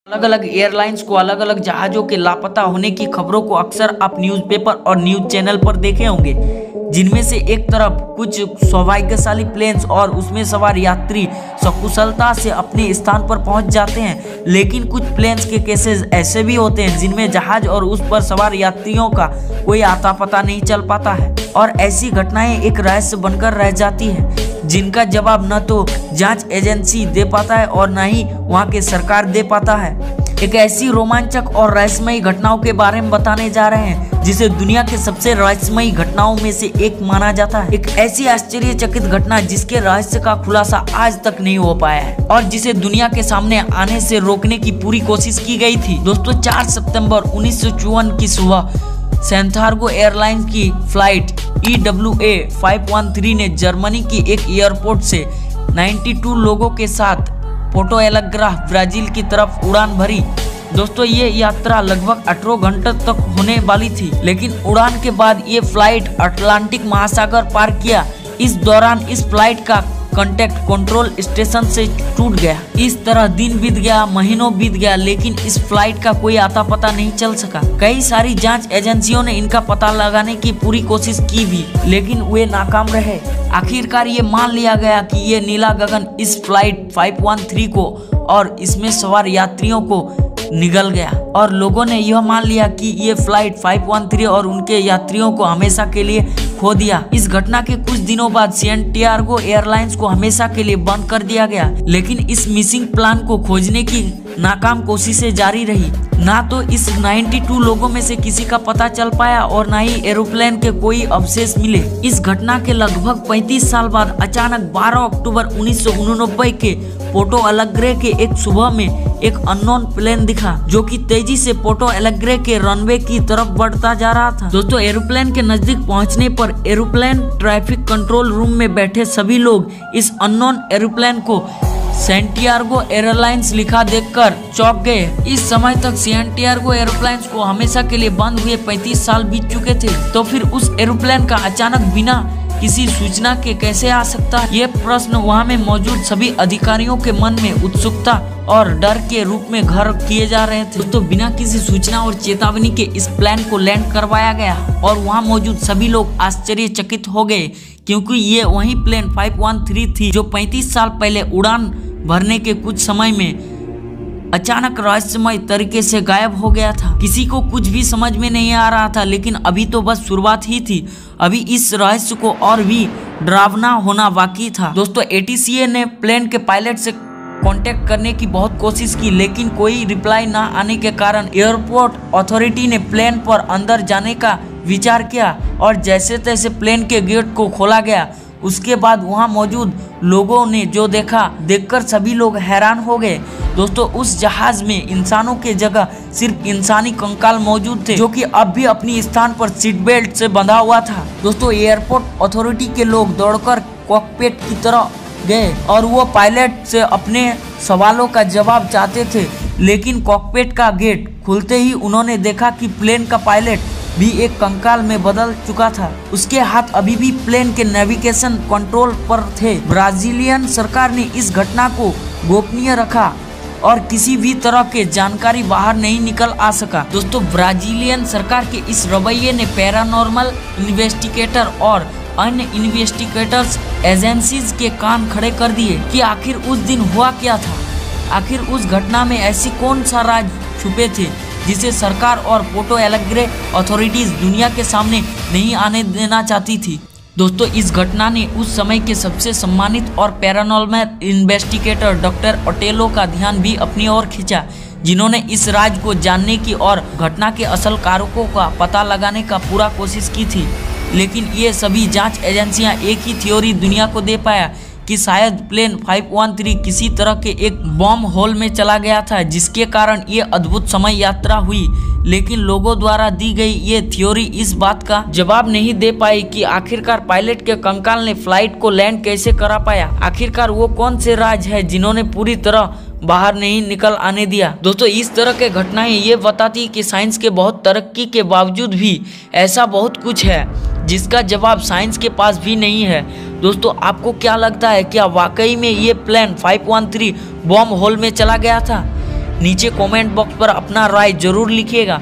अलग अलग एयरलाइंस को अलग अलग जहाजों के लापता होने की खबरों को अक्सर आप न्यूज़पेपर और न्यूज़ चैनल पर देखे होंगे, जिनमें से एक तरफ कुछ सौभाग्यशाली प्लेन्स और उसमें सवार यात्री सकुशलता से अपने स्थान पर पहुंच जाते हैं, लेकिन कुछ प्लेन्स के केसेस ऐसे भी होते हैं जिनमें जहाज और उस पर सवार यात्रियों का कोई आता पता नहीं चल पाता है और ऐसी घटनाएं एक रहस्य बनकर रह जाती है, जिनका जवाब न तो जांच एजेंसी दे पाता है और न ही वहां की सरकार दे पाता है। एक ऐसी रोमांचक और रहस्यमयी घटनाओं के बारे में बताने जा रहे हैं जिसे दुनिया के सबसे रहस्यमयी घटनाओं में से एक माना जाता है। एक ऐसी आश्चर्यचकित घटना जिसके रहस्य का खुलासा आज तक नहीं हो पाया है और जिसे दुनिया के सामने आने से रोकने की पूरी कोशिश की गई थी। दोस्तों, 4 सितंबर 1954 की सुबह सेंथार्गो एयरलाइंस की फ्लाइट EWA 513 ने जर्मनी की एक एयरपोर्ट से 92 लोगों के साथ पोर्टो एलेग्रे ब्राजील की तरफ उड़ान भरी। दोस्तों, ये यात्रा लगभग 18 घंटे तक होने वाली थी, लेकिन उड़ान के बाद ये फ्लाइट अटलांटिक महासागर पार किया। इस दौरान इस फ्लाइट का कांटेक्ट कंट्रोल स्टेशन से टूट गया। इस तरह दिन बीत गया, महीनों बीत गया, लेकिन इस फ्लाइट का कोई आता पता नहीं चल सका। कई सारी जांच एजेंसियों ने इनका पता लगाने की पूरी कोशिश की भी, लेकिन वे नाकाम रहे। आखिरकार ये मान लिया गया कि ये नीला गगन इस फ्लाइट 513 को और इसमें सवार यात्रियों को निगल गया और लोगों ने यह मान लिया कि ये फ्लाइट 513 और उनके यात्रियों को हमेशा के लिए खो दिया। इस घटना के कुछ दिनों बाद सेंटियागो एयरलाइंस को हमेशा के लिए बंद कर दिया गया, लेकिन इस मिसिंग प्लान को खोजने की नाकाम कोशिशें जारी रही। ना तो इस 92 लोगों में से किसी का पता चल पाया और ना ही एरोप्लेन के कोई अवशेष मिले। इस घटना के लगभग 35 साल बाद अचानक 12 अक्टूबर 1989 के पोर्टो एलेग्रे के एक सुबह में एक अननोन प्लेन दिखा, जो कि तेजी से पोर्टो एलेग्रे के रनवे की तरफ बढ़ता जा रहा था। दोस्तों, एरोप्लेन के नजदीक पहुंचने पर एरोप्लेन ट्रैफिक कंट्रोल रूम में बैठे सभी लोग इस अननोन एरोप्लेन को सेंटियागो एयरलाइंस लिखा देखकर चौंक गए। इस समय तक सेंटियागो एयरलाइंस को हमेशा के लिए बंद हुए 35 साल बीत चुके थे, तो फिर उस एरोप्लेन का अचानक बिना किसी सूचना के कैसे आ सकता है? ये प्रश्न वहां में मौजूद सभी अधिकारियों के मन में उत्सुकता और डर के रूप में घर किए जा रहे थे। दोस्तों, बिना किसी सूचना और चेतावनी के इस प्लेन को लैंड करवाया गया और वहां मौजूद सभी लोग आश्चर्यचकित हो गए, क्योंकि ये वही प्लेन 513 थी जो 35 साल पहले उड़ान भरने के कुछ समय में अचानक रहस्यमय तरीके से गायब हो गया था। किसी को कुछ भी समझ में नहीं आ रहा था, लेकिन अभी तो बस शुरुआत ही थी। अभी इस रहस्य को और भी डरावना होना बाकी था। दोस्तों, ATCA ने प्लेन के पायलट से कांटेक्ट करने की बहुत कोशिश की, लेकिन कोई रिप्लाई ना आने के कारण एयरपोर्ट अथॉरिटी ने प्लेन पर अंदर जाने का विचार किया और जैसे तैसे प्लेन के गेट को खोला गया। उसके बाद वहां मौजूद लोगों ने जो देखा, देखकर सभी लोग हैरान हो गए। दोस्तों, उस जहाज में इंसानों के जगह सिर्फ इंसानी कंकाल मौजूद थे, जो कि अब भी अपनी स्थान पर सीट बेल्ट से बंधा हुआ था। दोस्तों, एयरपोर्ट अथॉरिटी के लोग दौड़कर कॉकपिट की तरफ गए और वो पायलट से अपने सवालों का जवाब चाहते थे, लेकिन कॉकपिट का गेट खुलते ही उन्होंने देखा कि प्लेन का पायलट भी एक कंकाल में बदल चुका था। उसके हाथ अभी भी प्लेन के नेविगेशन कंट्रोल पर थे। ब्राजीलियन सरकार ने इस घटना को गोपनीय रखा और किसी भी तरह के जानकारी बाहर नहीं निकल आ सका। दोस्तों, ब्राजीलियन सरकार के इस रवैये ने पैरानॉर्मल इन्वेस्टिगेटर और अन्य इन्वेस्टिगेटर्स एजेंसीज के कान खड़े कर दिए कि आखिर उस दिन हुआ क्या था। आखिर उस घटना में ऐसी कौन सा राज छुपे थे जिसे सरकार और पोर्टो एलेग्रे अथॉरिटीज दुनिया के सामने नहीं आने देना चाहती थी। दोस्तों, इस घटना ने उस समय के सबसे सम्मानित और पैरानॉर्मल इन्वेस्टिगेटर डॉक्टर ओटेलो का ध्यान भी अपनी ओर खींचा, जिन्होंने इस राज को जानने की और घटना के असल कारकों का पता लगाने का पूरा कोशिश की थी। लेकिन ये सभी जांच एजेंसियां एक ही थ्योरी दुनिया को दे पाया कि शायद प्लेन 513 किसी तरह के एक बॉम्ब होल में चला गया था, जिसके कारण ये अद्भुत समय यात्रा हुई। लेकिन लोगों द्वारा दी गई ये थ्योरी इस बात का जवाब नहीं दे पाई कि आखिरकार पायलट के कंकाल ने फ्लाइट को लैंड कैसे करा पाया। आखिरकार वो कौन से राज है जिन्होंने पूरी तरह बाहर नहीं निकल आने दिया। दोस्तों, इस तरह के घटनाएं ये बताती कि साइंस के बहुत तरक्की के बावजूद भी ऐसा बहुत कुछ है जिसका जवाब साइंस के पास भी नहीं है। दोस्तों, आपको क्या लगता है, क्या वाकई में ये प्लेन 513 बॉम्ब होल में चला गया था? नीचे कमेंट बॉक्स पर अपना राय जरूर लिखिएगा।